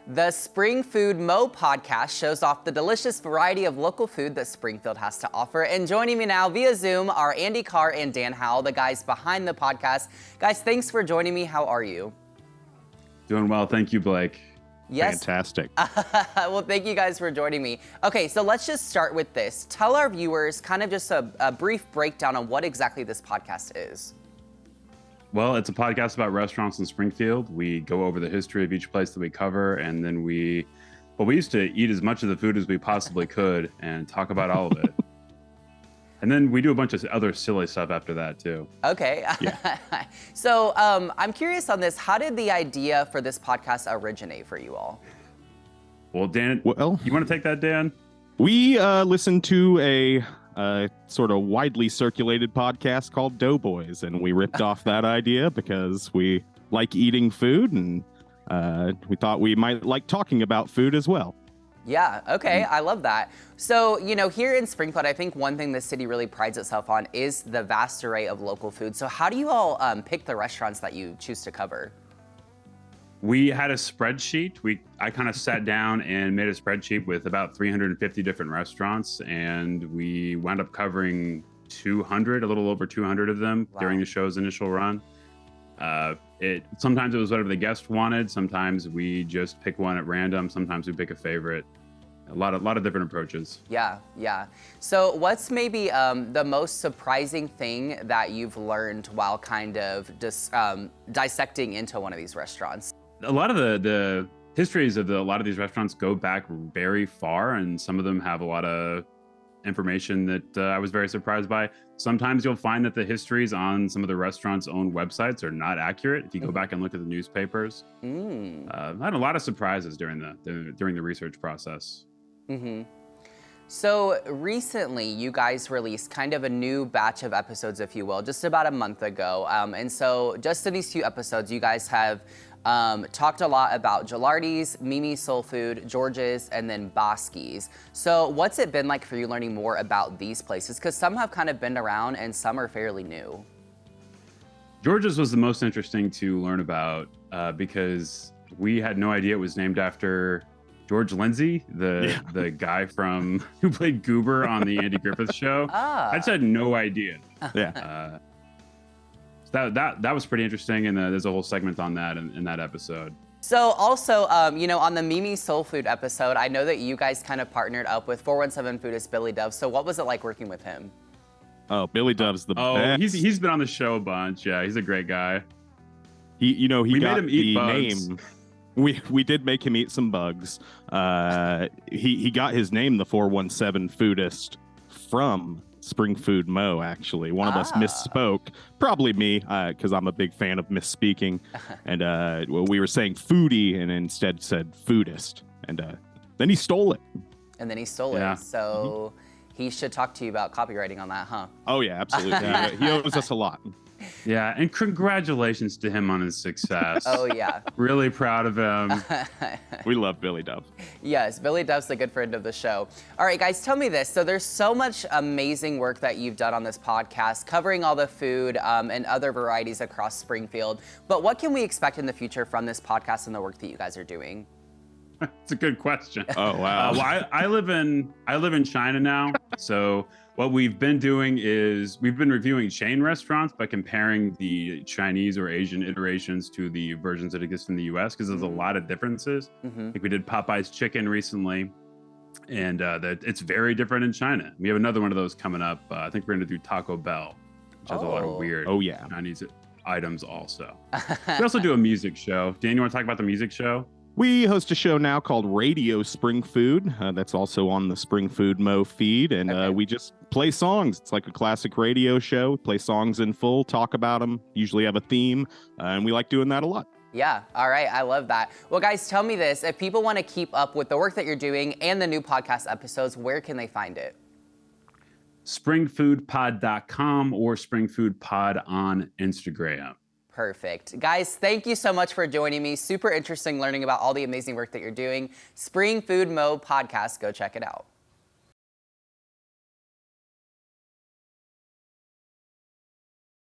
The Springfood Mo podcast shows off the delicious variety of local food that Springfield has to offer. And joining me now via Zoom are Andy Carr and Dan Howell, the guys behind the podcast. Guys, thanks for joining me. How are you? Doing well. Thank you, Blake. Yes. Fantastic. Well, thank you guys for joining me. Okay, so let's just start with this. Tell our viewers kind of just a brief breakdown on what exactly this podcast is. Well, it's a podcast about restaurants in Springfield. We go over the history of each place that we cover, and then we used to eat as much of the food as we possibly could and talk about all of it. And then we do a bunch of other silly stuff after that, too. Okay. Yeah. So I'm curious on this. How did the idea for this podcast originate for you all? Well, Dan, Well, you want to take that, Dan? we listened to a sort of widely circulated podcast called Doughboys, and we ripped off that idea because we like eating food, and we thought we might like talking about food as well. Yeah, okay, I love that. So, here in Springfield, I think one thing the city really prides itself on is the vast array of local food. So how do you all pick the restaurants that you choose to cover? We had a spreadsheet. I kind of sat down and made a spreadsheet with about 350 different restaurants, and we wound up covering 200, a little over 200 of them during the show's initial run. Sometimes it was whatever the guest wanted. Sometimes we just pick one at random. Sometimes we pick a favorite. A lot of different approaches. Yeah. So what's maybe the most surprising thing that you've learned while kind of just dissecting into one of these restaurants? A lot of the histories of a lot of these restaurants go back very far, and some of them have a lot of information that I was very surprised by. Sometimes you'll find that the histories on some of the restaurants' own websites are not accurate if you go back and look at the newspapers. I had a lot of surprises during the research process. So recently, you guys released kind of a new batch of episodes, if you will, just about a month ago. And so just in these few episodes, you guys have talked a lot about Gilardi's, Mimi's Soul Food, George's, and then Bosky's. So what's it been like for you learning more about these places? Because some have kind of been around and some are fairly new. George's was the most interesting to learn about because we had no idea it was named after George Lindsay, the guy who played Goober on the Andy Griffith Show. I just had no idea. Yeah. That was pretty interesting, and there's a whole segment on that in that episode. So also, on the Mimi's Soul Food episode, I know that you guys kind of partnered up with 417 Foodist Billy Dove. So what was it like working with him? Oh, Billy Dove's the best. He's been on the show a bunch. Yeah, he's a great guy. We got made him eat bugs. Name. We did make him eat some bugs. He got his name, the 417 Foodist, from Springfood Mo, actually. One of us misspoke. Probably me, because I'm a big fan of misspeaking. And we were saying foodie and instead said foodist. And then he stole it. And then he stole it. So he should talk to you about copywriting on that, huh? Oh, yeah, absolutely. He owes us a lot. Yeah, and congratulations to him on his success. Oh, yeah. Really proud of him. We love Billy Dove. Yes, Billy Dove's a good friend of the show. All right, guys, tell me this. So there's so much amazing work that you've done on this podcast, covering all the food and other varieties across Springfield. But what can we expect in the future from this podcast and the work that you guys are doing? It's a good question. Oh, wow. Well, I live in China now, so what we've been doing is we've been reviewing chain restaurants by comparing the Chinese or Asian iterations to the versions that exist in the U.S. because there's a lot of differences. Like we did Popeye's Chicken recently, and it's very different in China. We have another one of those coming up. I think we're going to do Taco Bell, which has a lot of weird Chinese items also. We also do a music show. Dan, you want to talk about the music show? We host a show now called Radio Springfood. That's also on the Springfood Mo feed. And we just play songs. It's like a classic radio show. Play songs in full, talk about them, usually have a theme. And we like doing that a lot. Yeah. All right. I love that. Well, guys, tell me this. If people want to keep up with the work that you're doing and the new podcast episodes, where can they find it? Springfoodpod.com or Springfoodpod on Instagram. Perfect. Guys, thank you so much for joining me. Super interesting learning about all the amazing work that you're doing. Springfood Mo podcast. Go check it out.